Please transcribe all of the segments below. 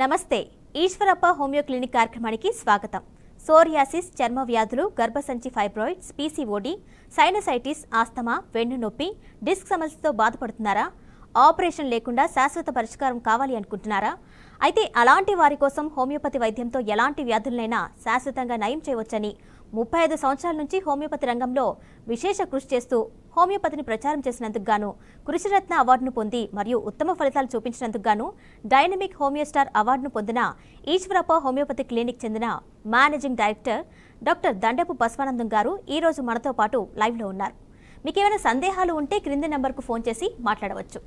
నమస్తే Eeshwarappa homeo clinic కార్యక్రమానికి స్వాగతం. సోరియాసిస్, చర్మ వ్యాధులు, గర్భసంచి ఫైబ్రాయిడ్స్, పీసీఓడి, సైనసైటిస్, ఆస్తమా, వెన్నునొప్పి, డిస్క్ సమస్యతో బాధపడుతున్నారా? ఆపరేషన్ లేకుండా శాశ్వత పరిష్కారం కావాలి అనుకుంటున్నారా? అయితే అలాంటి వారి కోసం హోమియోపతి వైద్యంతో ఎలాంటి వ్యాధులనైనా శాశ్వతంగా నయం చేయవచ్చని 35 సంవత్సరాల నుంచి హోమియోపతి రంగంలో విశేష కృషి చేస్తూ హోమియోపతిని ప్రచారం చేసినందుకు గాను కృషిరత్న అవార్డును పొంది మరియు ఉత్తమ ఫలితాలు చూపించినందుకు గాను డైనమిక్ హోమియో స్టార్ అవార్డును పొందిన ఈశ్వరప్ప హోమియోపతి క్లినిక్ చెందిన మేనేజింగ్ డైరెక్టర్ డాక్టర్ దండపు బసవానందం గారు ఈ రోజు మనతో పాటు లైవ్లో ఉన్నారు. మీకు ఏమైనా సందేహాలు ఉంటే క్రింది నెంబర్కు ఫోన్ చేసి మాట్లాడవచ్చు.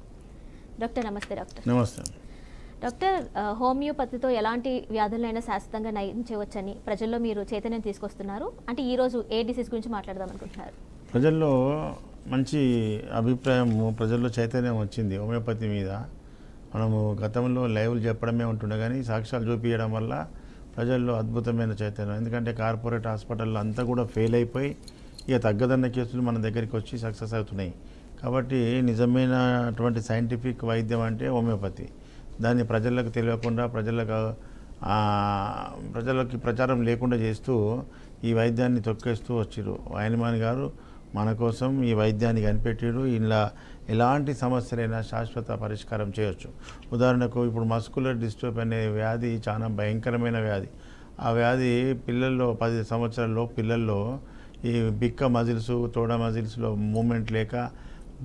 డాక్టర్ నమస్తే. నమస్తే డాక్టర్, హోమియోపతితో ఎలాంటి వ్యాధులైనా శాశ్వతంగా నయం చేయవచ్చని ప్రజల్లో మీరు చైతన్యం తీసుకొస్తున్నారు. అంటే ఈరోజు ఏ డిసీజ్ గురించి మాట్లాడదాం అనుకుంటున్నారు? ప్రజల్లో మంచి అభిప్రాయం, ప్రజల్లో చైతన్యం వచ్చింది హోమియోపతి మీద. మనము గతంలో లైవ్లు చెప్పడమే ఉంటుండే కానీ సాక్ష్యాలు చూపించడం వల్ల ప్రజల్లో అద్భుతమైన చైతన్యం. ఎందుకంటే కార్పొరేట్ హాస్పిటల్లో అంతా కూడా ఫెయిల్ అయిపోయి ఇక తగ్గదన్న కేసులు మన దగ్గరికి వచ్చి సక్సెస్ అవుతున్నాయి. కాబట్టి నిజమైనటువంటి సైంటిఫిక్ వైద్యం అంటే హోమియోపతి. దాన్ని ప్రజలకు తెలియకుండా ప్రజలకి ప్రచారం లేకుండా చేస్తూ ఈ వైద్యాన్ని తొక్కేస్తూ వచ్చారు. ఆయనమాని గారు మన కోసం ఈ వైద్యాన్ని కనిపెట్టారు. ఇలా ఎలాంటి సమస్యలైనా శాశ్వత పరిష్కారం చేయొచ్చు. ఉదాహరణకు ఇప్పుడు మస్కులర్ డిస్ట్రోఫీ అనే వ్యాధి చాలా భయంకరమైన వ్యాధి. ఆ వ్యాధి పిల్లల్లో 10 సంవత్సరాల్లో పిల్లల్లో ఈ బిక్క మజిల్స్, తోడ మజిల్స్లో మూమెంట్ లేక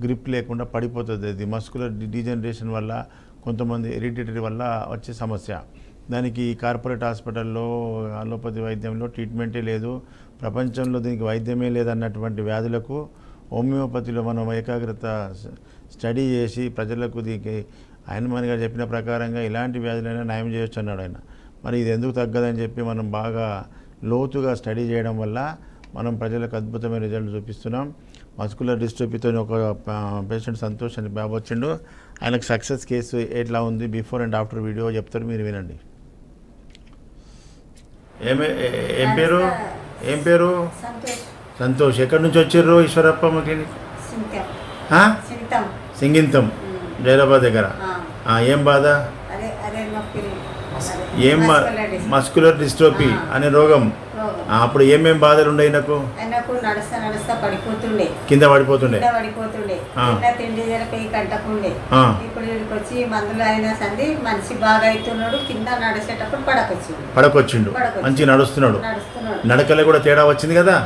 గ్రిప్ లేకుండా పడిపోతుంది. అది మస్కులర్ డీజనరేషన్ వల్ల, కొంతమంది హెరిడిటరీ వల్ల వచ్చే సమస్య. దానికి కార్పొరేట్ హాస్పిటల్లో అలోపతి వైద్యంలో ట్రీట్మెంటే లేదు, ప్రపంచంలో దీనికి వైద్యమే లేదన్నటువంటి వ్యాధులకు హోమియోపతిలో మనం ఏకాగ్రత స్టడీ చేసి ప్రజలకు దీనికి ఆయనమాని గారు చెప్పిన ప్రకారంగా ఇలాంటి వ్యాధులైనా నయం చేయొచ్చు అన్నాడు ఆయన. మరి ఇది ఎందుకు తగ్గదని చెప్పి మనం బాగా లోతుగా స్టడీ చేయడం వల్ల మనం ప్రజలకు అద్భుతమైన రిజల్ట్ చూపిస్తున్నాం. మస్కులర్ డిస్ట్రోఫీతో ఒక పేషెంట్ సంతోష్ అని బాబు వచ్చిండు. ఆయనకు సక్సెస్ కేసు ఎట్లా ఉంది, బిఫోర్ అండ్ ఆఫ్టర్ వీడియో చెప్తారు, మీరు వినండి. ఏం పేరు? సంతోష్. ఎక్కడి నుంచి వచ్చారు? ఈశ్వరప్ప క్లినిక్ సింగింతం, జైరాబాద్ దగ్గర. ఏం బాధ? ఏం మస్కులర్ డిస్ట్రోఫీ అనే రోగం. అప్పుడు ఏమేం బాధలు ఉండే? నాకు కింద పడిపోతుండే, తిండి కంటకుండే. ఇప్పుడు వీడికి వచ్చి మందులు అయినా సంది మనిషి బాగా అవుతున్నాడు. కింద నడిచేటప్పుడు పడకొచ్చిండు, మంచిగా నడుస్తున్నాడు. నడకలే కూడా తేడా వచ్చింది కదా.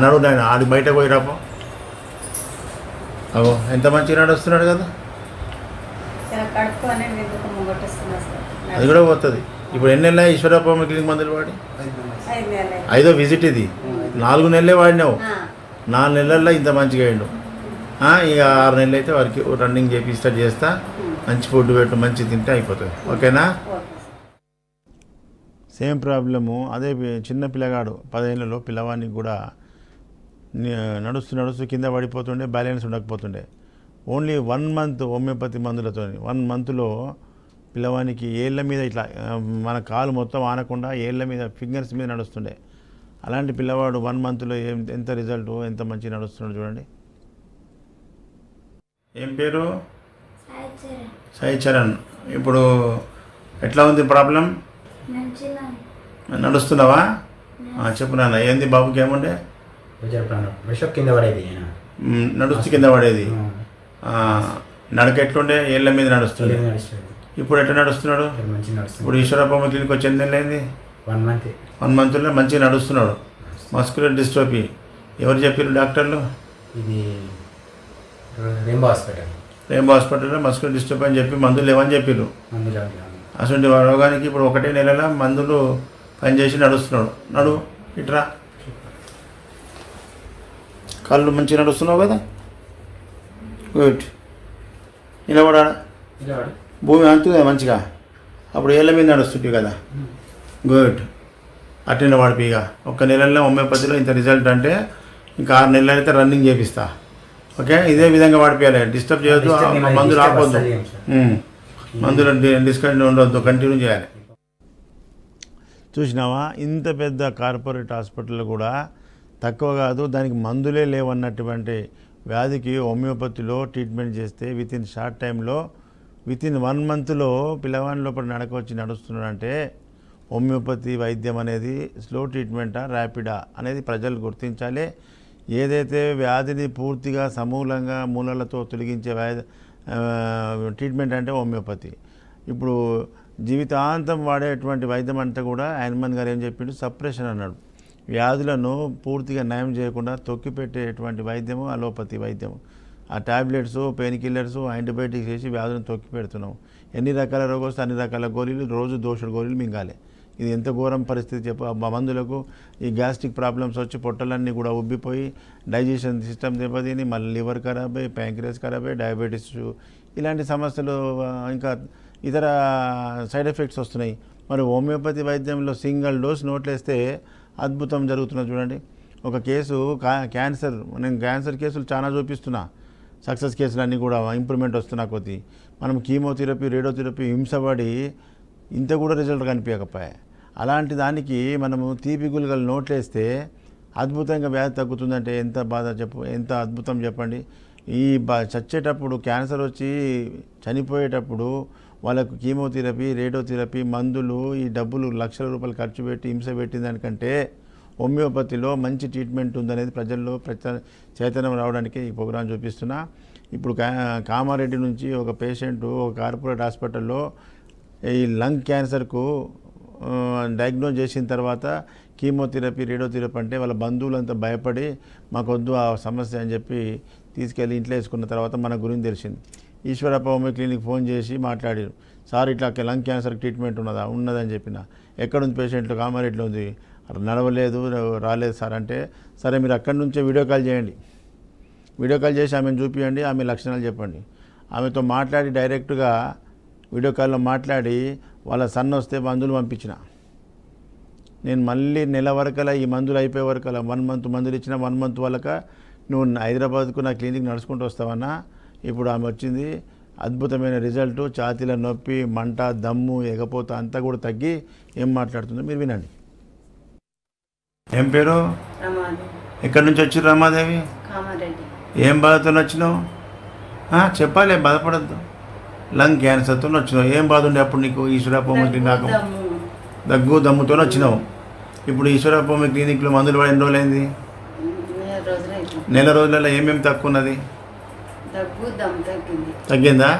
నడు నాయన, అది బయట పోయి రాపో. అవో ఎంత మంచిగా నడుస్తున్నాడు కదా. కడుపు అనేది అది కూడా పోతుంది. ఇప్పుడు ఎన్ని నెలలు ఈశ్వరప్ప క్లినిక్ మందులు వాడి? 5వ విజిట్ ఇది. 4 నెలలే వాడినావు. 4 నెలల్లో ఇంత మంచిగా అయ్యిండు. ఇక 6 నెలలు అయితే వారికి రన్నింగ్ చేస్తా, మంచి ఫుడ్ పెట్టు, మంచి తింటే అయిపోతుంది. ఓకేనా? సేమ్ ప్రాబ్లము అదే చిన్న పిల్లగాడు 10 ఏళ్ళలో పిల్లవాడికి కూడా నడుస్తూ కింద పడిపోతుండే, బ్యాలెన్స్ ఉండకపోతుండే. ఓన్లీ 1 మంత్ హోమియోపతి మందులతో 1 మంత్లో పిల్లవానికి ఏళ్ళ మీద ఇట్లా మన కాలు మొత్తం ఆనకుండా ఏళ్ళ మీద, ఫింగర్స్ మీద నడుస్తుండే. అలాంటి పిల్లవాడు 1 మంత్లో ఎంత రిజల్ట్, ఎంత మంచిగా నడుస్తున్నాడు చూడండి. ఏం పేరు? సాయి చరణ్. ఇప్పుడు ఎట్లా ఉంది ప్రాబ్లం? నడుస్తున్నావా? చెప్పు నాన్న. ఏంది బాబుకి ఏముండే? నడుస్తూ కింద పడేది. నడక ఎట్లుండే? ఏళ్ళ మీద నడుస్తుండే. ఇప్పుడు ఎట్లా నడుస్తున్నాడు? ఇప్పుడు ఈశ్వరప్ప క్లినిక్ వచ్చి ఎన్ని నెలలైంది? 1 మంత్లో మంచిగా నడుస్తున్నాడు. మస్కులర్ డిస్ట్రోఫీ ఎవరు చెప్పారు డాక్టర్లు? ఇది రెయిన్బో హాస్పిటల్లో మస్కులర్ డిస్ట్రోఫీ అని చెప్పి మందులు లేవని చెప్పారు. అసలు రోగానికి ఇప్పుడు 1 నెలలో మందులు పనిచేసి నడుస్తున్నాడు. నడు ఇట్రా. కాళ్ళు మంచిగా నడుస్తున్నావు కదా. గుడ్. నిలబడా. భూమి అంతుంది మంచిగా. అప్పుడు ఏళ్ళ మీద నడుస్తుంటే కదా. గుడ్. అట్టిన వాడిపి. ఇక 1 నెలలో హోమియోపతిలో ఇంత రిజల్ట్ అంటే ఇంకా 6 నెలలు అయితే రన్నింగ్ చేపిస్తా. ఓకే, ఇదే విధంగా వాడిపోయాలి. డిస్టర్బ్ చేయొద్దు, మందులు ఆపొద్దు, మందులు డిస్కంటిన్యూ ఉండొద్దు, కంటిన్యూ చేయాలి. చూసినావా, ఇంత పెద్ద కార్పొరేట్ హాస్పిటల్ కూడా తక్కువ కాదు, దానికి మందులే లేవన్నటువంటి వ్యాధికి హోమియోపతిలో ట్రీట్మెంట్ చేస్తే విత్ ఇన్ షార్ట్ టైంలో వితిన్ 1 మంత్లో పిల్లవాడి లోపల నడక వచ్చి నడుస్తున్నాడంటే హోమియోపతి వైద్యం అనేది స్లో ట్రీట్మెంటా ర్యాపిడా అనేది ప్రజలు గుర్తించాలి. ఏదైతే వ్యాధిని పూర్తిగా సమూలంగా మూలలతో తొలగించే ట్రీట్మెంట్ అంటే హోమియోపతి. ఇప్పుడు జీవితాంతం వాడేటువంటి వైద్యం అంతా కూడా హనుమాన్ గారు ఏం చెప్పిండు, సప్రెషన్ అన్నాడు. వ్యాధులను పూర్తిగా నయం చేయకుండా తొక్కిపెట్టేటువంటి వైద్యము అలోపతి వైద్యము. ఆ టాబ్లెట్స్, పెయిన్ కిల్లర్స్, యాంటీబయాటిక్స్ వేసి వ్యాధులను తొక్కి పెడుతున్నాం. ఎన్ని రకాల రోగం వస్తే అన్ని రకాల గోళీలు, రోజు దోషుడు గోళీలు మింగాలి. ఇది ఎంత ఘోరం పరిస్థితి చెప్పు. మందులకు ఈ గ్యాస్ట్రిక్ ప్రాబ్లమ్స్ వచ్చి పొట్టలన్నీ కూడా ఉబ్బిపోయి డైజెషన్ సిస్టమ్ దెబ్బతిని మళ్ళీ లివర్ ఖరాబ్ అయ్యి, ప్యాంక్రియస్ ఖరాబ్ అయ్యి, డయాబెటీస్ ఇలాంటి సమస్యలు ఇంకా ఇతర సైడ్ ఎఫెక్ట్స్ వస్తున్నాయి. మరి హోమియోపతి వైద్యంలో సింగిల్ డోస్ నోట్లేస్తే అద్భుతం జరుగుతున్నది చూడండి. ఒక కేసు క్యాన్సర్, నేను క్యాన్సర్ కేసులు చాలా చూపిస్తున్నా, సక్సెస్ కేసులు అన్నీ కూడా ఇంప్రూవ్మెంట్ వస్తున్నా కొద్ది. మనం కీమోథెరపీ, రేడియోథెరపీ హింసపడి ఇంత కూడా రిజల్ట్ కనిపించకపోయాయి. అలాంటి దానికి మనము తీపి గుళికలు నోట్లేస్తే అద్భుతంగా వ్యాధి తగ్గుతుందంటే ఎంత బాధ చెప్పు, ఎంత అద్భుతం చెప్పండి. ఈ చచ్చేటప్పుడు క్యాన్సర్ వచ్చి చనిపోయేటప్పుడు వాళ్ళకు కీమోథెరపీ, రేడియోథెరపీ, మందులు, ఈ డబ్బులు లక్షల రూపాయలు ఖర్చు పెట్టి హింస పెట్టిన దానికంటే హోమియోపతిలో మంచి ట్రీట్మెంట్ ఉందనేది ప్రజల్లో చైతన్యం రావడానికి ఈ ప్రోగ్రాం చూపిస్తున్నా. ఇప్పుడు కామారెడ్డి నుంచి ఒక పేషెంట్ ఒక కార్పొరేట్ హాస్పిటల్లో ఈ లంగ్ క్యాన్సర్కు డయాగ్నోజ్ చేసిన తర్వాత కీమోథెరపీ, రేడియోథెరపీ అంటే వాళ్ళ బంధువులంతా భయపడి మాకొద్దు ఆ సమస్య అని చెప్పి తీసుకెళ్ళి ఇంట్లో వేసుకున్న తర్వాత మన గురించి తెలిసింది. ఈశ్వరప్ప హోమియో క్లినిక్ ఫోన్ చేసి మాట్లాడారు, సార్ ఇట్లా లంగ్ క్యాన్సర్ ట్రీట్మెంట్ ఉన్నదని చెప్పిన. ఎక్కడుంది పేషెంట్లు? కామారెడ్డిలో ఉంది. నడవలేదు, రాలేదు సార్ అంటే, సరే మీరు అక్కడి నుంచే వీడియో కాల్ చేయండి, వీడియో కాల్ చేసి ఆమెను చూపించండి, ఆమె లక్షణాలు చెప్పండి. ఆమెతో మాట్లాడి డైరెక్ట్గా వీడియో కాల్లో మాట్లాడి వాళ్ళ సన్ వస్తే మందులు పంపించిన. నేను మళ్ళీ నెల వరకలా ఈ మందులు అయిపోయే వరకలా 1 మంత్ మందులు ఇచ్చిన, 1 మంత్ వరక నువ్వు హైదరాబాద్కు నా క్లినిక్ నడుచుకుంటూ వస్తావన్నా. ఇప్పుడు ఆమె వచ్చింది, అద్భుతమైన రిజల్ట్. ఛాతీల నొప్పి, మంట, దమ్ము, ఎగపోత అంతా కూడా తగ్గి ఏం మాట్లాడుతుందో మీరు వినండి. ఏం పేరు? ఎక్కడి నుంచి వచ్చి రమాదేవి? ఏం బాధతో వచ్చినావు? చెప్పాలి, బాధపడద్దు. లంగ్ క్యాన్సర్తో వచ్చినావు. ఏం బాధ ఉండే అప్పుడు నీకు? ఈశ్వరప్ప హోమియో క్లినిక్ దగ్గు దమ్ముతో వచ్చినావు. ఇప్పుడు ఈశ్వరప్ప హోమియో క్లినిక్లో మందులు పడి ఎన్ని రోజులైంది? నెల రోజులలో ఏమేమి తక్కువ ఉన్నది? తగ్గిందా?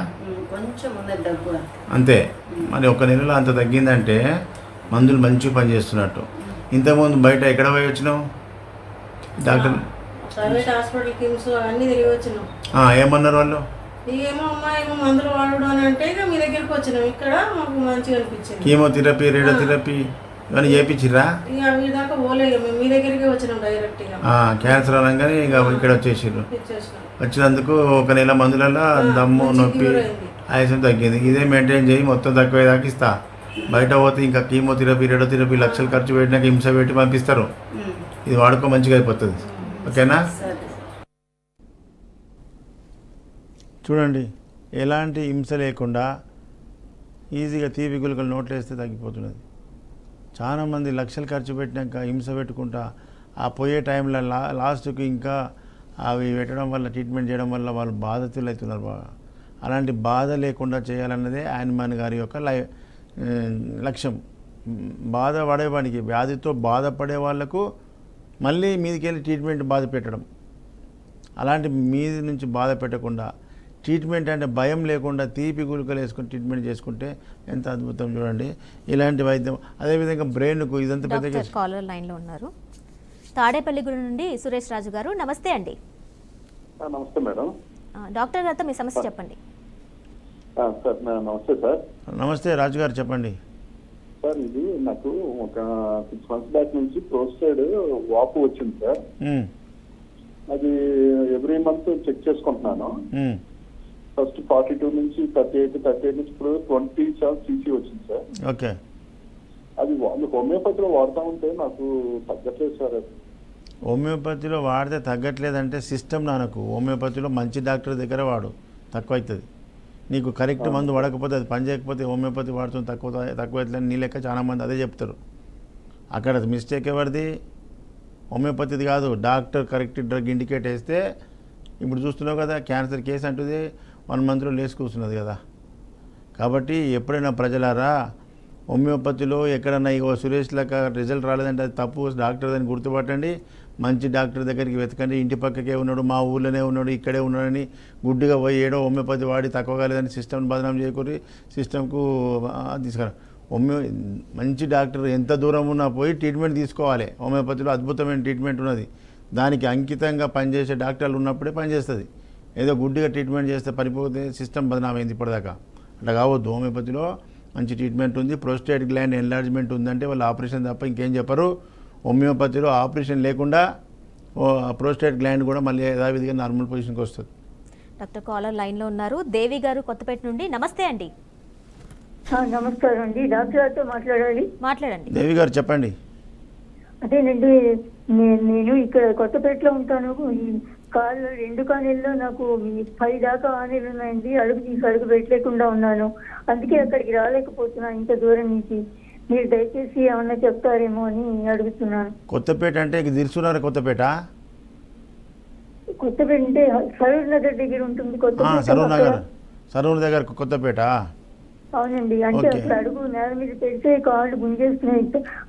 అంతే. మరి ఒక నెలలో అంత తగ్గిందంటే మందులు మంచిగా పనిచేస్తున్నట్టు. ఇంతకుముందు బయట ఎక్కడ పోయి వచ్చినావు? డాక్టర్ ఏమన్నారు వాళ్ళు? కీమోథెరపీ, రేడియోథెరపీ ఇవన్నీ చేయించిరా? క్యాన్సర్ అనగానే ఇక ఇక్కడ వచ్చేసారు. వచ్చినందుకు ఒక నెల మందులలో దమ్ము, నొప్పి, ఆయాసం తగ్గింది. ఇదే మెయింటైన్ చేయి, మొత్తం తక్కువేదాకా ఇస్తా. బయట పోతే ఇంకా కీమోథెరపీ, రేడియోథెరపీ లక్షలు ఖర్చు పెట్టినాక హింస పెట్టి పంపిస్తారు. ఇది వాడుకో, మంచిగా అయిపోతుంది. ఓకేనా? చూడండి, ఎలాంటి హింస లేకుండా ఈజీగా తీపి గుళికలు నోట్లు వేస్తే తగ్గిపోతున్నది. చాలామంది లక్షలు ఖర్చు పెట్టినాక హింస పెట్టుకుంటా ఆ పోయే టైంలో లాస్ట్కి ఇంకా అవి పెట్టడం వల్ల, ట్రీట్మెంట్ చేయడం వల్ల వాళ్ళు బాధితులు అవుతున్నారు బాగా. అలాంటి బాధ లేకుండా చేయాలన్నదే హనుమాన్ గారి యొక్క లక్ష్యం. బాధపడేవాడికి, వ్యాధితో బాధపడే వాళ్లకు మళ్ళీ మీదికి వెళ్ళి ట్రీట్మెంట్ బాధ పెట్టడం. అలాంటి మీది నుంచి బాధ పెట్టకుండా ట్రీట్మెంట్ అంటే భయం లేకుండా తీపి గుళికలు వేసుకొని ట్రీట్మెంట్ చేసుకుంటే ఎంత అద్భుతం చూడండి. ఇలాంటి వైద్యం. అదేవిధంగా బ్రెయిన్కు ఇదంతా పెద్ద. కాలర్ లైన్లో ఉన్నారు. తాడేపల్లిగూడెం నుండి సురేష్ రాజు గారు, నమస్తే అండి. నమస్తే మేడం. డాక్టర్ గారితో మీ సమస్య చెప్పండి. సార్ నమస్తే సార్. నమస్తే రాజు గారు, చెప్పండి సార్. ఇది నాకు ఒక 6 months బ్యాక్ నుంచి ప్రోస్టేట్ వాపు వచ్చింది సార్. అది ఎవ్రీ మంత్ చెక్ చేసుకుంటున్నాను. ఫస్ట్ 42 నుంచి 38 నుంచి ఇప్పుడు 27 cc వచ్చింది సార్. ఓకే. అది హోమియోపతిలో వాడుతూ ఉంటే నాకు తగ్గట్లేదు సార్. అది హోమియోపతిలో వాడితే తగ్గట్లేదంటే సిస్టమ్ నాకు హోమియోపతిలో మంచి డాక్టర్ దగ్గర వాడు, తక్కువ అవుతుంది. నీకు కరెక్ట్ మందు వాడకపోతే, అది పని చేయకపోతే హోమియోపతి వాడుతుంది తక్కువ అవుతుంది. నీ లెక్క చాలామంది అదే చెప్తారు. అక్కడ మిస్టేక్ ఎవరిది? హోమియోపతిది కాదు. డాక్టర్ కరెక్ట్ డ్రగ్ ఇండికేట్ వేస్తే, ఇప్పుడు చూస్తున్నావు కదా క్యాన్సర్ కేసు అంటుంది 1 monthలో లేచి కూర్చున్నది కదా. కాబట్టి ఎప్పుడైనా ప్రజలారా హోమియోపతిలో ఎక్కడన్నా ఇగో సురేష్ లెక్క రిజల్ట్ రాలేదంటే అది తప్పు డాక్టర్ అని గుర్తుపట్టండి, మంచి డాక్టర్ దగ్గరికి వెతకండి. ఇంటి పక్కకే ఉన్నాడు, మా ఊళ్ళోనే ఉన్నాడు, ఇక్కడే ఉన్నాడని గుడ్డిగా పోయి ఏడో హోమియోపతి వాడి తక్కువ కాలేదని సిస్టమ్ని బదనాం చేయకూరి సిస్టమ్కు తీసుకురా. మంచి డాక్టర్ ఎంత దూరం ఉన్నా పోయి ట్రీట్మెంట్ తీసుకోవాలి. హోమియోపతిలో అద్భుతమైన ట్రీట్మెంట్ ఉన్నది, దానికి అంకితంగా పనిచేసే డాక్టర్లు ఉన్నప్పుడే పనిచేస్తుంది. ఏదో గుడ్డిగా ట్రీట్మెంట్ చేస్తే పడిపోతే సిస్టమ్ బదనామైంది ఇప్పటిదాకా. అట్లా కావద్దు. హోమియోపతిలో మంచి ట్రీట్మెంట్ ఉంది. ప్రోస్టేట్ గ్లాండ్ ఎన్లార్జ్మెంట్ ఉందంటే వాళ్ళు ఆపరేషన్ తప్ప ఇంకేం చెప్పరు. హోమియోపతిలో ఆపరేషన్ లేకుండా ప్రోస్టేట్ గ్లాండ్ కూడా మళ్ళీ యథావిధిగా నార్మల్ పొజిషన్కి వస్తుంది. డాక్టర్ కాలర్ లైన్లో ఉన్నారు. దేవి గారు కొత్తపేట నుండి. నమస్తే అండి. నమస్కారం అండి, డాక్టర్ గారితో మాట్లాడండి. దేవి గారు చెప్పండి. అదేనండి, నేను ఇక్కడ కొత్తపేటలో ఉంటాను. ఈ కాళ్ళు 2 కాళ్ళల్లో నాకు 10 దాకా ఆనీలు ఉన్నాయండి. అడుగు పెట్టలేకుండా ఉన్నాను. అందుకే అక్కడికి రాలేకపోతున్నాను ఇంత దూరం నుంచి. మీరు దయచేసి ఏమన్నా చెప్తారేమో అని అడుగుతున్నాను. కొత్తపేట అంటే దిల్సునగర్ కొత్తపేట అంటే సరూర్ నగర్ దగ్గర ఉంటుంది. సరూర్ దగ్గర కొత్తపేట. అవునండి, అంటే అక్కడ అడుగు నేల మీద పెడితే కాళ్ళు గుంజేస్తున్నాయి.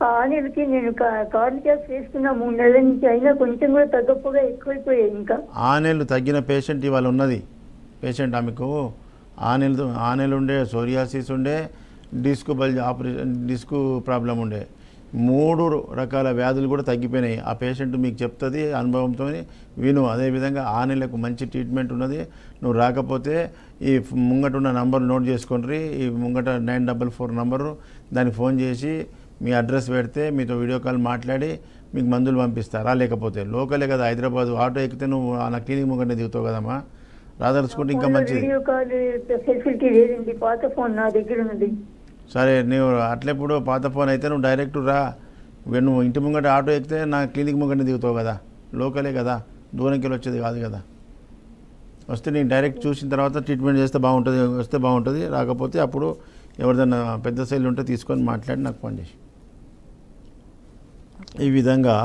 ఆ ఆనీలకి నేను కార్లు క్యాప్ వేస్తున్నా 3 నెలల నుంచి, అయినా కొంచెం కూడా తగ్గపోగా ఎక్కువైపోయాయి. ఇంకా ఆనెలు తగ్గిన పేషెంట్ ఇవాళ ఉన్నది. పేషెంట్ ఆమెకు ఆనెలు ఉండే, సోరియాసిస్ ఉండే, డిస్క్ ప్రాబ్లం ఉండే, 3 రకాల వ్యాధులు కూడా తగ్గిపోయినాయి. ఆ పేషెంట్ మీకు చెప్తుంది అనుభవంతో విను. అదేవిధంగా ఆనెలకు మంచి ట్రీట్మెంట్ ఉన్నది. నువ్వు రాకపోతే ఈ ముంగట ఉన్న నంబర్ నోట్ చేసుకోండి. ఈ ముంగట 944 నంబరు, దానికి ఫోన్ చేసి మీ అడ్రస్ పెడితే మీతో వీడియో కాల్ మాట్లాడి మీకు మందులు పంపిస్తారా. లేకపోతే లోకలే కదా హైదరాబాద్, ఆటో ఎక్కితే నువ్వు నా క్లినిక్ ముంగట దిగుతావు కదమ్మా. రాదలుచుకుంటే ఇంకా మంచిది. పాత ఫోన్ నా దగ్గర ఉంది. సరే, నువ్వు అట్లెప్పుడు పాత ఫోన్ అయితే నువ్వు డైరెక్ట్ రా. నువ్వు ఇంటి ముంగట ఆటో ఎక్కితే నా క్లినిక్ ముంగట దిగుతావు కదా, లోకలే కదా, దూరంకి వచ్చేది కాదు కదా. వస్తే నేను డైరెక్ట్ చూసిన తర్వాత ట్రీట్మెంట్ చేస్తే బాగుంటుంది. రాకపోతే అప్పుడు ఎవరిదైనా పెద్ద శైలి ఉంటే తీసుకొని మాట్లాడి నాకు ఫోన్ చేసి. ఈ విధంగా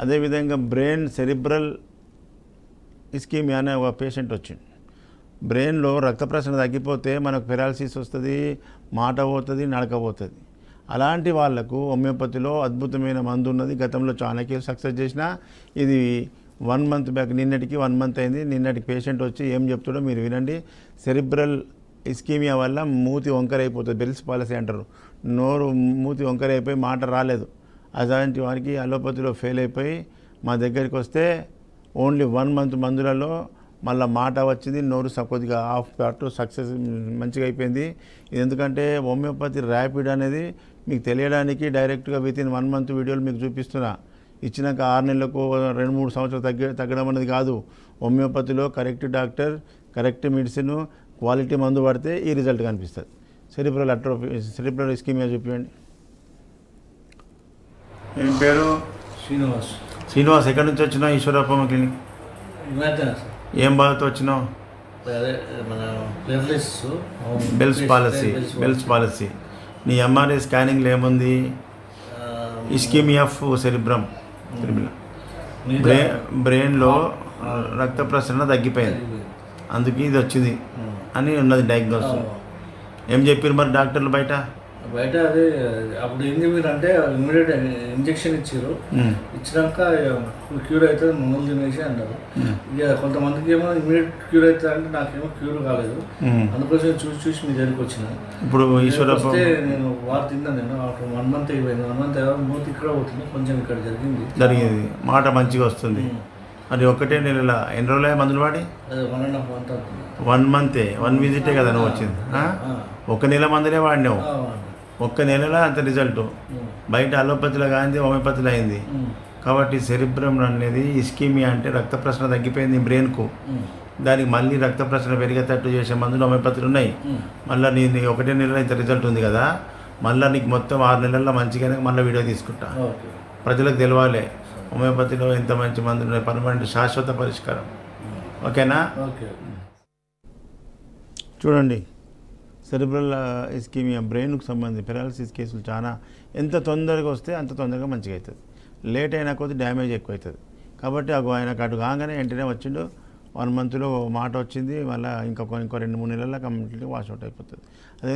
అదేవిధంగా బ్రెయిన్ సెరిబ్రల్ ఇస్కీమియా అనే ఒక పేషెంట్ వచ్చింది. బ్రెయిన్లో రక్త ప్రసరణ తగ్గిపోతే మనకు పెరాలసిస్ వస్తుంది, మాట పోతుంది, నడక పోతుంది. అలాంటి వాళ్లకు హోమియోపతిలో అద్భుతమైన మందు ఉన్నది. గతంలో చాలా కేసు సక్సెస్ చేసిన. ఇది 1 మంత్ బ్యాక్, నిన్నటికి 1 మంత్ అయింది. నిన్నటికి పేషెంట్ వచ్చి ఏం చెప్తాడో మీరు వినండి. సెరిబ్రల్ ఇస్కీమియా వల్ల మూతి వంకర అయిపోతుంది, బెల్స్ పాలసీ అంటారు. మూతి వంకర అయిపోయి మాట రాలేదు. అలాంటి వారికి అలోపతిలో ఫెయిల్ అయిపోయి మా దగ్గరికి వస్తే ఓన్లీ 1 మంత్ మందులలో మళ్ళీ మాట వచ్చింది, నోరు కొద్దిగా హాఫ్ పార్ట్ సక్సెస్ మంచిగా అయిపోయింది. ఇది ఎందుకంటే హోమియోపతి ర్యాపిడ్ అనేది మీకు తెలియడానికి డైరెక్ట్గా వితిన్ 1 మంత్ వీడియోలు మీకు చూపిస్తున్నా. ఇచ్చినాక 6 నెలలకు 2-3 సంవత్సరాలు తగ్గడం అనేది కాదు. హోమియోపతిలో correct doctor, correct medicine, quality మందు పడితే ఈ రిజల్ట్ కనిపిస్తుంది. సెరిబ్రల్ ఇస్కీమియా చూపించండి. ఏం పేరు? శ్రీనివాస్. ఎక్కడి నుంచి వచ్చినావు? ఈశ్వరప్పమ్మ క్లినిక్. ఏం బాధతో వచ్చినావు? Bell's palsy. నీ ఎంఆర్ఐ స్కానింగ్లో ఏముంది? Ischemia of cerebrum. బ్రెయిన్లో రక్త ప్రసరణ తగ్గిపోయింది, అందుకే ఇది వచ్చింది అని ఉన్నది డయాగ్నోస్. ఏం చెప్పారు మరి డాక్టర్లు బయట? అదే అప్పుడు ఏంది మీరు అంటే ఇమీడియట్ ఇంజెక్షన్ ఇచ్చారు. ఇచ్చినాక క్యూర్ అవుతుంది మందులు తినేసి అన్నారు. ఇక కొంతమందికి ఏమో ఇమీడియట్ క్యూర్ అవుతుంది అంటే నాకేమో క్యూర్ కాలేదు. అందుకోసం చూసి మీ దగ్గరికి వచ్చిన. ఇప్పుడు వస్తే నేను వారు తిన్నాను. నేను 1 మంత్ అయిపోయింది. 1 మంత్ మూతి ఇక్కడ అవుతుంది, కొంచెం ఇక్కడ జరిగింది. మాట మంచిగా వస్తుంది. అది ఒకటే నెల ఎన్ని రోజులు మందులు వాడి? 1.5 month. 1 మంతే, 1 విజిటే కదా నువ్వు వచ్చింది. 1 నెల మందులే వాడినావు. 1 నెలలో అంత రిజల్ట్. బయట అలోపతిలో కానీ హోమియోపతిలో అయింది. కాబట్టి సెరిబ్రమ్ అనేది ఇస్కీమియా అంటే రక్త ప్రసరణ తగ్గిపోయింది బ్రెయిన్కు. దానికి మళ్ళీ రక్త ప్రసరణ పెరిగేటట్టు చేసే మందులు హోమియోపతిలు ఉన్నాయి. మళ్ళీ నీ 1 నెలలో ఇంత రిజల్ట్ ఉంది కదా, మళ్ళీ నీకు మొత్తం 6 నెలల్లో మంచిగానే మళ్ళీ వీడియో తీసుకుంటా. ప్రజలకు తెలవాలి హోమియోపతిలో ఎంత మంచి మందులు ఉన్నాయి, పర్మనెంట్ శాశ్వత పరిష్కారం. ఓకేనా? చూడండి, సెరిబ్రల్ ఇస్కీమియా బ్రెయిన్కు సంబంధించి పెరాలసిస్ కేసులు చాలా ఎంత తొందరగా వస్తే అంత తొందరగా మంచిగా అవుతుంది. లేట్ అయినా కొద్ది డ్యామేజ్ ఎక్కువ అవుతుంది. కాబట్టి ఆయనకు అటు కాగానే వెంటనే వచ్చిండు 1 మంత్లో మాట వచ్చింది, మళ్ళీ ఇంకో 2-3 నెలల్లో కంప్లీట్గా వాష్అవుట్ అయిపోతుంది. అదే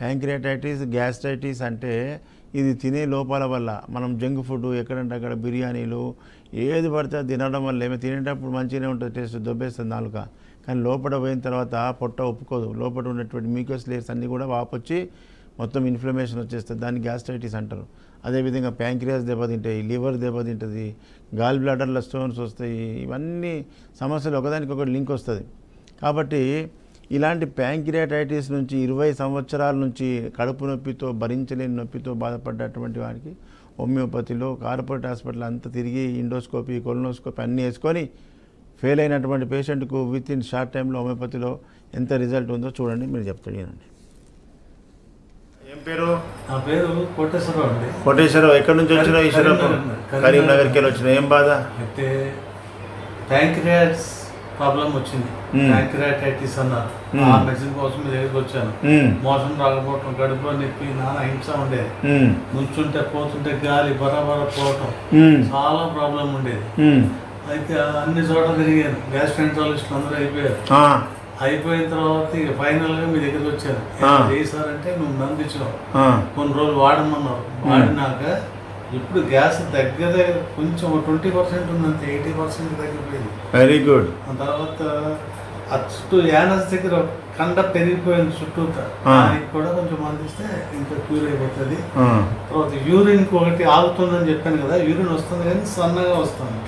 ప్యాంక్రియాటైటిస్ గ్యాస్ట్రైటిస్ అంటే ఇది తినే లోపాల వల్ల, మనం జంక్ ఫుడ్ ఎక్కడంటే అక్కడ బిర్యానీలు ఏది పడితే అది తినడం వల్ల ఏమో తినేటప్పుడు మంచిగానే ఉంటుంది, టేస్ట్ దొబ్బేస్తుంది నాలుక, కానీ లోపల పోయిన తర్వాత పొట్ట ఒప్పుకోదు, లోపల ఉన్నటువంటి మ్యూకస్ లేయర్స్ అన్నీ కూడా వాపొచ్చి మొత్తం ఇన్ఫ్లమేషన్ వచ్చేస్తుంది, దాన్ని గ్యాస్ట్రైటిస్ అంటారు. అదేవిధంగా ప్యాంక్రియాస్ దెబ్బతింటాయి, లివర్ దెబ్బతింటుంది, గాల్ బ్లాడర్లో స్టోన్స్ వస్తాయి, ఇవన్నీ సమస్యలు ఒకదానికొకటి లింక్ వస్తుంది. కాబట్టి ఇలాంటి ప్యాంక్రియాటైటిస్ నుంచి 20 సంవత్సరాల నుంచి కడుపు నొప్పితో భరించలేని నొప్పితో బాధపడ్డటువంటి వారికి హోమియోపతిలో కార్పొరేట్ హాస్పిటల్ అంతా తిరిగి ఇండోస్కోపీ కొలనోస్కోపీ అన్నీ వేసుకొని ఫెయిల్ అయినటువంటి పేషెంట్కు విత్ ఇన్ షార్ట్ టైంలో హోమియోపతిలో ఎంత రిజల్ట్ ఉందో చూడండి, మీరు చెప్తానండి. ఏం పేరు? నా పేరు కోటేశ్వరరావు అండి. కోటేశ్వరరావు ఎక్కడి నుంచి వచ్చినావు? ఈశ్వరరావు కరీంనగర్కి వెళ్ళి వచ్చినావు. ఏం బాధ? అయితే ప్యాంక్రియాస్ ప్రాబ్లం వచ్చింది, ప్యాంక్రియాటైటిస్ అన్నారు. ఆ మెడిసిన్ కోసం మీ దగ్గరికి వచ్చాను. మోషన్ రాకపోవటం, కడుపులో నొప్పి, నానా హింస ఉండేది, నుంచుంటే పోతుంటే గాలి బరాబర పోవటం, చాలా ప్రాబ్లం ఉండేది. అయితే అన్ని చోట్ల తిరిగాను, గ్యాస్ట్రాంట్రాలజిస్టులు అందరూ అయిపోయారు. అయిపోయిన తర్వాత ఇక ఫైనల్గా మీ దగ్గరికి వచ్చాను. ఏం చేశారంటే నువ్వు నందించావు, కొన్ని రోజులు వాడమన్నావు. వాడినాక ఇప్పుడు గ్యాస్ దగ్గర కొంచెం 20% ఉందంటే 80% తగ్గిపోయింది. Very good. ఆ తర్వాత ఆ చుట్టూ యానస్ దగ్గర కండ పెరిగిపోయింది చుట్టూతా, దానికి కూడా కొంచెం అందిస్తే ఇంకా క్యూర్ అయిపోతుంది. తర్వాత యూరిన్ ఒకటి ఆగుతుందని చెప్పాను కదా, యూరిన్ వస్తుంది కానీ సన్నగా వస్తుంది,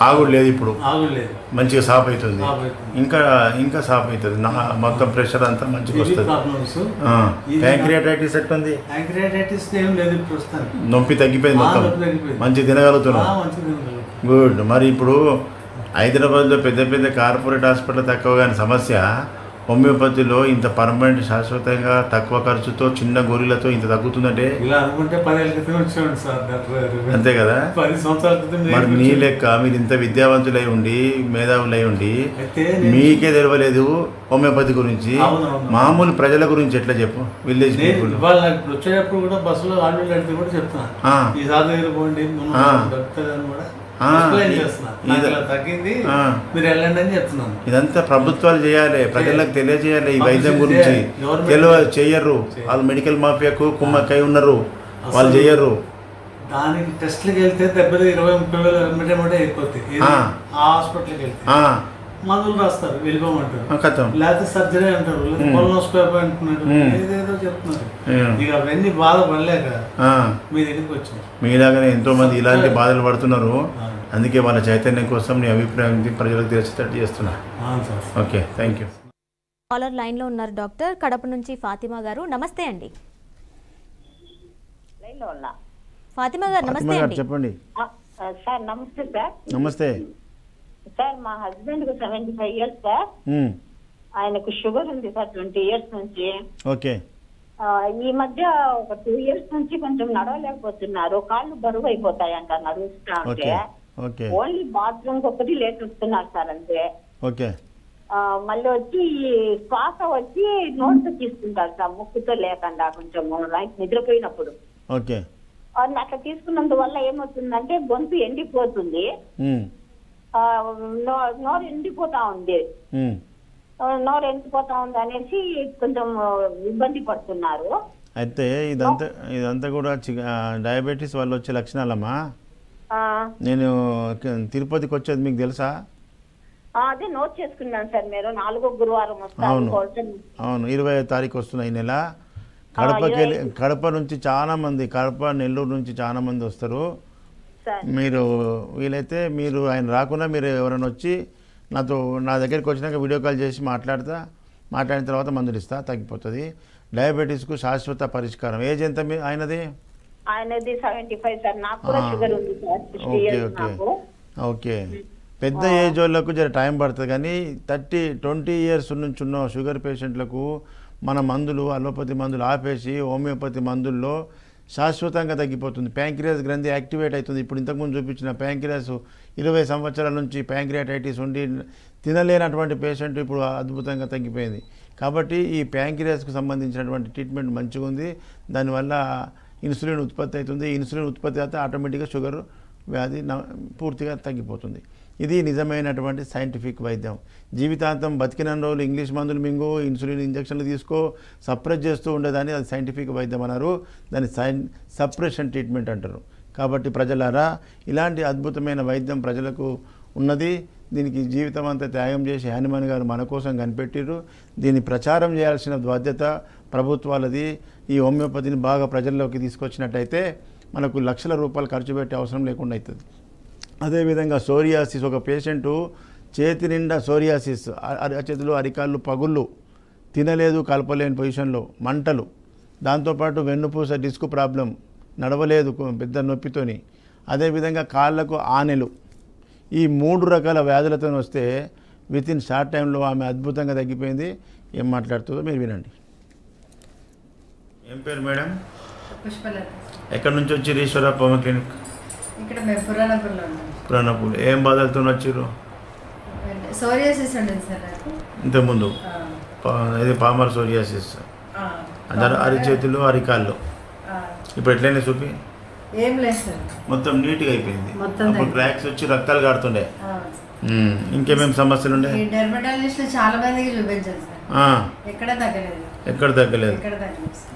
ఆగులేదు, ఇప్పుడు ఆగులేదు, మంచిగా సాఫ్ అవుతుంది, ఇంకా సాఫ్ అవుతుంది, మొత్తం ప్రెషర్ అంతా మంచిగా వస్తుంది. ప్యాంక్రియాటైటిస్ ఎట్లుంది? ప్యాంక్రియాటైటిస్ ఏం లేదు ఇప్పుడు వస్తాను, నొప్పి తగ్గిపోయింది, మొత్తం మంచిగా తినగలుగుతున్నాం. గుడ్. మరి ఇప్పుడు హైదరాబాద్లో పెద్ద పెద్ద కార్పొరేట్ హాస్పిటల్ తక్కువ కానీ సమస్య, హోమియోపతిలో ఇంత పర్మనెంట్ శాశ్వతంగా తక్కువ ఖర్చుతో చిన్న గోరీలతో ఇంత తగ్గుతుందంటే ఇలా అనుకుంటే 10 ఏళ్ళ క్రితం వచ్చేవాడు సార్, అంతే కదా. 10 సంవత్సరాల క్రితం మరి మీ లెక్క మీరు ఇంత విద్యావంతులై ఉండి మేధావులై ఉండి మీకే తెలియలేదు హోమియోపతి గురించి, మామూలు ప్రజల గురించి ఎట్లా చెప్పు? విలేజ్ పీపుల్ ఇప్పుడు వచ్చేటప్పుడు కూడా బస్సులో ఆడవాళ్ళు అడిగితే కూడా చెప్తాను, ఈ సార్ దగ్గర పోండి దొరుకుతుందని కూడా తగ్గింది, మీరు వెళ్ళండి అని చెప్తున్నాను. ఇదంతా ప్రభుత్వాలు చేయాలి, ప్రజలకు తెలియజేయాలి ఈ వైద్యం గురించి. చెయ్యరు వాళ్ళు, మెడికల్ మాఫియాకు కుమ్మక్కై ఉన్నారు, వాళ్ళు చెయ్యరు. దానికి టెస్ట్లకి వెళ్తే 20-30 వేలు ఎమ్మటే అయిపోతాయి. ఆ హాస్పిటల్కి వెళ్తే మందులు రాస్తారు, వెళ్ళిపోమంటారు, లేకపోతే సర్జరీ అంటారు, కొలనోస్కోపీ అంటున్నారు, ఏదేదో చెప్తున్నారు. ఇక అవన్నీ బాధపడలేక మీ దగ్గరికి వచ్చాను. మీలాగానే ఎంతో మంది ఇలాంటి బాధలు పడుతున్నారు, అందుకే వాళ్ళ చైతన్యం కోసం నీ అభిప్రాయం ప్రజలకు తెలిసేటట్టు చేస్తున్నా. Okay, thank you. కాలర్ లైన్లో ఉన్నారు డాక్టర్. కడప నుంచి ఫాతిమా గారు. నమస్తే అండి. ఫాతిమా గారు నమస్తే అండి. చెప్పండి సార్. నమస్తే సార్. నమస్తే సార్. మా హస్బెండ్ కు 75 years సార్. ఆయనకు షుగర్ ఉంది సార్ 20 years నుంచి. ఓకే. ఈ మధ్య ఒక 2 years నుంచి కొంచెం నడవలేకపోతున్నారు, కాళ్ళు బరువు అయిపోతాయి అంట నడుస్తా ఉంటే. ఓన్లీ బాత్రూమ్ ఒకటి లేచి వస్తున్నారు సార్ అంతే. ఓకే. మళ్ళీ వచ్చి శ్వాస వచ్చి నోట్తో తీసుకుంటారు సార్, ముక్కుతో లేకుండా కొంచెం నిద్రపోయినప్పుడు. ఓకే. అట్లా తీసుకున్నందువల్ల ఏమవుతుందంటే గొంతు ఎండిపోతుంది, నోరు ఎండిపోతా ఉంది, నోరు ఎండిపోతా ఉంది అనేసి కొంచెం ఇబ్బంది పడుతున్నారు. అయితే ఇదంతా కూడా డయాబెటీస్ వల్ల వచ్చే లక్షణాలమ్మా. నేను తిరుపతికి వచ్చేది మీకు తెలుసా? అదే నోట్ చేసుకున్నాను సార్. మీరు 4వ గురువారం వస్తారు. అవును, 25వ తారీఖు వస్తున్న ఈ నెల. కడప నుంచి చాలా మంది, కడప నెల్లూరు నుంచి చాలా మంది వస్తారు. మీరు వీలైతే మీరు ఆయన రాకుండా మీరు ఎవరైనా వచ్చి నా దగ్గరికి వచ్చినాక వీడియో కాల్ చేసి మాట్లాడిన తర్వాత మందులు ఇస్తా, తగ్గిపోతుంది. డయాబెటీస్కు శాశ్వత పరిష్కారం. ఏజ్ ఎంత ఆయనది? 75 సార్. నాకు కూడా షుగర్ ఉంది సార్. ఓకే. పెద్ద ఏజ్ వాళ్ళకు జర టైం పడుతుంది, కానీ 20 years నుంచి ఉన్న షుగర్ పేషెంట్లకు మన మందులు, అలోపతి మందులు ఆపేసి హోమియోపతి మందుల్లో శాశ్వతంగా తగ్గిపోతుంది. ప్యాంక్రియాస్ గ్రంథి యాక్టివేట్ అవుతుంది. ఇప్పుడు ఇంతకుముందు చూపించిన ప్యాంక్రియాస్ 20 సంవత్సరాల నుంచి ప్యాంక్రియాటైటిస్ ఉండి తినలేనటువంటి పేషెంట్ ఇప్పుడు అద్భుతంగా తగ్గిపోయింది. కాబట్టి ఈ ప్యాంక్రియాస్కు సంబంధించినటువంటి ట్రీట్మెంట్ మంచిగా ఉంది. దానివల్ల ఇన్సులిన్ ఉత్పత్తి అవుతుంది. ఇన్సులిన్ ఉత్పత్తి అయితే ఆటోమేటిక్గా షుగర్ వ్యాధి పూర్తిగా తగ్గిపోతుంది. ఇది నిజమైనటువంటి సైంటిఫిక్ వైద్యం. జీవితాంతం బతికిన రోజులు ఇంగ్లీష్ మందులు మింగు, ఇన్సులిన్ ఇంజక్షన్లు తీసుకో, సప్రెస్ చేస్తూ ఉండేదాన్ని అది సైంటిఫిక్ వైద్యం అన్నారు. దాన్ని సప్రెషన్ ట్రీట్మెంట్ అంటారు. కాబట్టి ప్రజలారా, ఇలాంటి అద్భుతమైన వైద్యం ప్రజలకు ఉన్నది. దీనికి జీవితం అంతా త్యాగం చేసి హనుమాన్ గారు మన కోసం కనిపెట్టారు. దీన్ని ప్రచారం చేయాల్సిన బాధ్యత ప్రభుత్వాలది. ఈ హోమియోపతిని బాగా ప్రజల్లోకి తీసుకొచ్చినట్టయితే మనకు లక్షల రూపాయలు ఖర్చు పెట్టే అవసరం లేకుండా అవుతుంది. అదేవిధంగా సోరియాసిస్, ఒక పేషెంటు చేతి నిండా సోరియాసిస్, చేతులు అరికాళ్ళు పగుళ్ళు, తినలేదు కలపలేని పొజిషన్లో, మంటలు, దాంతోపాటు వెన్నుపూస డిస్క్ ప్రాబ్లం, నడవలేదు పెద్ద నొప్పితోని, అదేవిధంగా కాళ్ళకు ఆనెలు, ఈ 3 రకాల వ్యాధులతో వస్తే వితిన్ షార్ట్ టైంలో ఆమె అద్భుతంగా తగ్గిపోయింది. ఏం మాట్లాడుతుందో మీరు వినండి. ఏం పేరు మేడం? పుష్పలత. ఎక్కడి నుంచి వచ్చి ఈశ్వరప్ప హోమియో క్లినిక్? ఇక్కడ మేము పురాణపూర్లో ఉంటాం. పురాణపూర్. ఏం బాధలతో వచ్చారు? సోరియాసిస్ ఉండేది సార్ నాకు ఇంతకుముందు. ఇది పామర్ సోరియాసిస్, అరిచేతులు అరికాళ్ళు. ఇప్పుడు ఎట్లయినా చూపి. ఏం లేదు సార్, మొత్తం నీట్గా అయిపోయింది. అప్పుడు క్రాక్స్ వచ్చి రక్తాలు కారుతుండే. ఇంకేమేమి సమస్యలు ఉండే? డెర్మటాలజిస్ట్ చాలా మందికి చూపించాను సార్, ఎక్కడ తగ్గలేదు.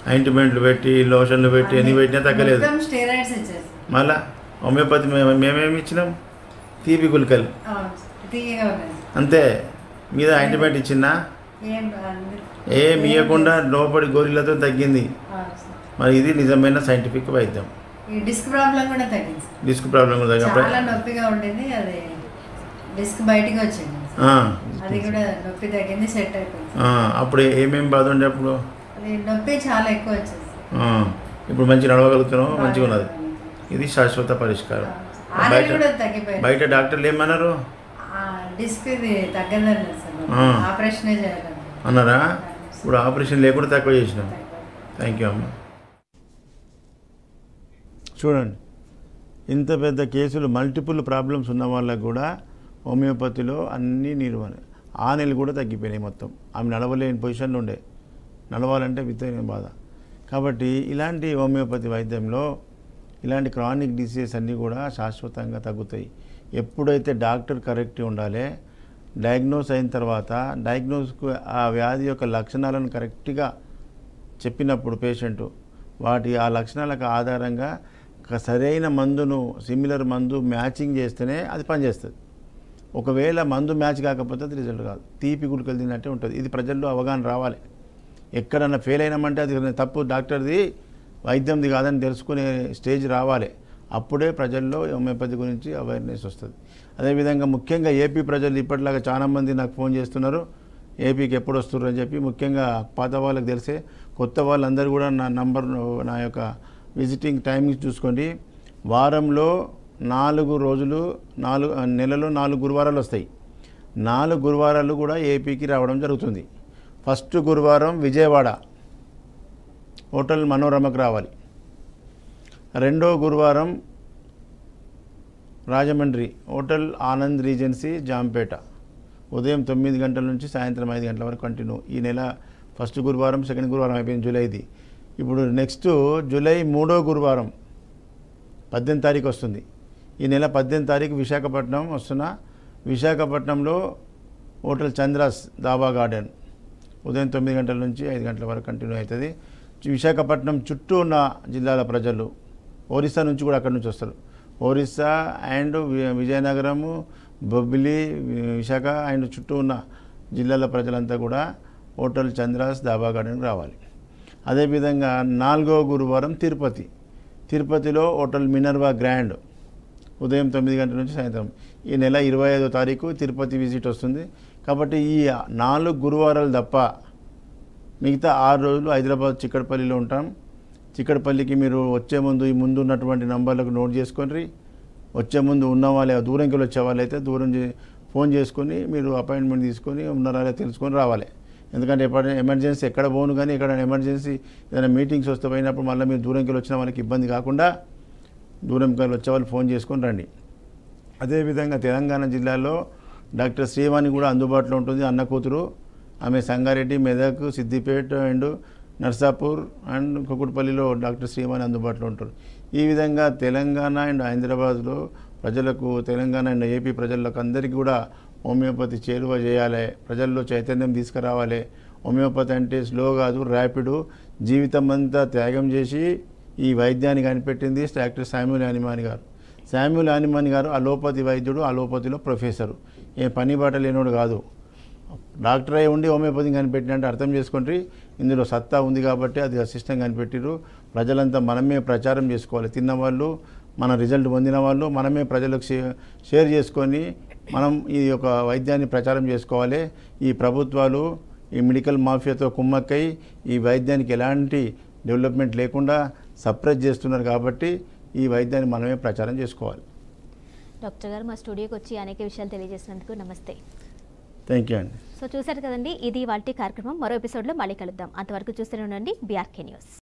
ఆయింట్మెంట్లు పెట్టి, లోషన్లు పెట్టి, ఎన్ని పెట్టినా తగ్గలేదు. స్టెరాయిడ్స్ ఇచ్చారు. మళ్ళా హోమియోపతి మేమేమి ఇచ్చినాం? తీపి గుళికలు అంతే. మీద ఆయింట్మెంట్ ఇచ్చినా ఏం ఇవ్వకుండా లోపలి గోరీలతో తగ్గింది. మరి ఇది నిజమైన సైంటిఫిక్ వైద్యం. డిస్క్ ప్రాబ్లం కూడా తగ్గింది. డిస్క్ ప్రాబ్లం కూడా తగ్గింది. చాలా నొప్పిగా ఉండేది, అది డిస్క్ బయటికి వచ్చింది, అది కూడా నొప్పి తగ్గింది, సెట్ అయిపోయింది. అప్పుడు ఏమేమి బాధ ఉండే? అప్పుడు అది నొప్పి చాలా ఎక్కువ వచ్చేది. ఇప్పుడు మంచి నడవగలుగుతున్నాం, మంచిగా ఉన్నది. ఇది శాశ్వత పరిష్కారం. బయట డాక్టర్లు ఏమన్నారు? డిస్క్ ఇది తగ్గదన్నారు సార్, ఆపరేషన్ అన్నారా? ఇప్పుడు ఆపరేషన్ లేకుండా తక్కువ చేసినాం. థ్యాంక్ యూ అమ్మ. చూడండి, ఇంత పెద్ద కేసులు, మల్టిపుల్ ప్రాబ్లమ్స్ ఉన్న వాళ్ళకు కూడా హోమియోపతిలో అన్నీ నిర్వహణ, ఆనెలు కూడా తగ్గిపోయినాయి మొత్తం. ఆమె నడవలేని పొజిషన్లో ఉండే, నడవాలంటే విత్తైన బాధ. కాబట్టి ఇలాంటి హోమియోపతి వైద్యంలో ఇలాంటి క్రానిక్ డిసీజెస్ అన్నీ కూడా శాశ్వతంగా తగ్గుతాయి. ఎప్పుడైతే డాక్టర్ కరెక్ట్గా ఉండాలి, డయాగ్నోస్ అయిన తర్వాత డయాగ్నోస్కు ఆ వ్యాధి యొక్క లక్షణాలను కరెక్ట్గా చెప్పినప్పుడు పేషెంటు ఆ లక్షణాలకు ఆధారంగా సరైన మందును, సిమిలర్ మందు మ్యాచింగ్ చేస్తేనే అది పనిచేస్తుంది. ఒకవేళ మందు మ్యాచ్ కాకపోతే అది రిజల్ట్ కాదు. తీపి గుళికలు తిన్నట్టే ఉంటుంది. ఇది ప్రజల్లో అవగాహన రావాలి. ఎక్కడన్నా ఫెయిల్ అయినామంటే అది తప్పు డాక్టర్ది, వైద్యంది కాదని తెలుసుకునే స్టేజ్ రావాలి. అప్పుడే ప్రజల్లో హోమియోపతి గురించి అవేర్నెస్ వస్తుంది. అదేవిధంగా ముఖ్యంగా ఏపీ ప్రజలు ఇప్పటిలాగా చాలామంది నాకు ఫోన్ చేస్తున్నారు, ఏపీకి ఎప్పుడు వస్తున్నారు అని చెప్పి. ముఖ్యంగా పాత వాళ్ళకి తెలిసే, కొత్త వాళ్ళందరూ కూడా నా నంబర్, నా యొక్క విజిటింగ్ టైమింగ్స్ చూసుకోండి. వారంలో 4 రోజులు, నెలలో 4 గురువారాలు వస్తాయి. 4 గురువారాలు కూడా ఏపీకి రావడం జరుగుతుంది. ఫస్ట్ గురువారం విజయవాడ హోటల్ మనోరమకు రావాలి. రెండో గురువారం రాజమండ్రి హోటల్ ఆనంద్ రీజెన్సీ జాంపేట, ఉదయం 9 గంటల నుంచి సాయంత్రం 5 గంటల వరకు కంటిన్యూ. ఈ నెల ఫస్ట్ గురువారం, సెకండ్ గురువారం అయిపోయింది, జూలైది. ఇప్పుడు నెక్స్ట్ జూలై 3వ గురువారం 18వ తారీఖు వస్తుంది. ఈ నెల 18వ తారీఖు విశాఖపట్నం వస్తున్నా. విశాఖపట్నంలో హోటల్ చంద్రాస్ దాబా గార్డెన్, ఉదయం 9 గంటల నుంచి 5 గంటల వరకు కంటిన్యూ అవుతుంది. విశాఖపట్నం చుట్టూ ఉన్న జిల్లాల ప్రజలు, ఒరిస్సా నుంచి కూడా అక్కడి నుంచి వస్తారు. ఒరిస్సా అండ్ విజయనగరము, బొబ్బిలి, విశాఖ అండ్ చుట్టూ ఉన్న జిల్లాల ప్రజలంతా కూడా హోటల్ చంద్రాస్ దాబా గార్డెన్కి రావాలి. అదేవిధంగా 4వ గురువారం తిరుపతిలో హోటల్ మినర్వా గ్రాండ్, ఉదయం 9 గంటల నుంచి సాయంత్రం. ఈ నెల 25వ తారీఖు తిరుపతి విజిట్ వస్తుంది. కాబట్టి ఈ 4 గురువారాలు తప్ప మిగతా 6 రోజులు హైదరాబాద్ చిక్కడపల్లిలో ఉంటాం. చిక్కడపల్లికి మీరు వచ్చే ముందు ఈ ముందు ఉన్నటువంటి నంబర్లకు నోట్ చేసుకొని, వచ్చే ముందు ఉన్న వాళ్ళే, దూరంకి వచ్చే వాళ్ళైతే దూరం ఫోన్ చేసుకొని మీరు అపాయింట్మెంట్ తీసుకొని ఉన్నారా తెలుసుకొని రావాలి. ఎందుకంటే ఎప్పుడైనా ఎమర్జెన్సీ ఎక్కడ పోను, కానీ ఎక్కడ ఎమర్జెన్సీ ఏదైనా మీటింగ్స్ వస్తే పోయినప్పుడు మళ్ళీ మీరు దూరంకి వచ్చిన వాళ్ళకి ఇబ్బంది కాకుండా దూరంకి వచ్చే వాళ్ళు ఫోన్ చేసుకొని రండి. అదేవిధంగా తెలంగాణ జిల్లాలో డాక్టర్ శ్రీవాణి కూడా అందుబాటులో ఉంటుంది. అన్న కూతురు, ఆమె సంగారెడ్డి, మెదక్, సిద్దిపేట అండ్ నర్సాపూర్ అండ్ కుకుట్పల్లిలో డాక్టర్ శ్రీవాణి అందుబాటులో ఉంటారు. ఈ విధంగా తెలంగాణ అండ్ హైదరాబాద్లో ప్రజలకు తెలంగాణ అండ్ ఏపీ ప్రజలకు అందరికీ కూడా హోమియోపతి చేరువ చేయాలి, ప్రజల్లో చైతన్యం తీసుకురావాలి. హోమియోపతి అంటే స్లో కాదు, ర్యాపిడ్. జీవితం అంతా త్యాగం చేసి ఈ వైద్యాన్ని కనిపెట్టింది డాక్టర్ శామ్యూల్ యానిమాన్ గారు. శామ్యూల్ యానిమాన్ గారు అలోపతి వైద్యుడు, అలోపతిలో ప్రొఫెసరు. ఏ పని బాట లేనోడు కాదు. డాక్టర్ అయి ఉండి హోమియోపతిని కనిపెట్టినట్టు అర్థం చేసుకోండి. ఇందులో సత్తా ఉంది కాబట్టి అది సిస్టమ్ కనిపెట్టిరు. ప్రజలంతా మనమే ప్రచారం చేసుకోవాలి. తిన్నవాళ్ళు, మన రిజల్ట్ పొందిన వాళ్ళు మనమే ప్రజలకు షేర్ చేసుకొని మనం ఈ యొక్క వైద్యాన్ని ప్రచారం చేసుకోవాలి. ఈ ప్రభుత్వాలు ఈ మెడికల్ మాఫియాతో కుమ్మక్కై ఈ వైద్యానికి ఎలాంటి డెవలప్మెంట్ లేకుండా సప్రెస్ చేస్తున్నారు కాబట్టి ఈ వైద్యాన్ని మనమే ప్రచారం చేసుకోవాలి. డాక్టర్ గారు మా స్టూడియోకి వచ్చి అనేక విషయాలు తెలియజేసినందుకు నమస్తే. థ్యాంక్ యూ అండి. సో చూశారు కదండి, ఇది వాటి కార్యక్రమం. మరో ఎపిసోడ్లో మళ్ళీ కలుద్దాం. అంతవరకు చూస్తూనే ఉండండి BRK న్యూస్.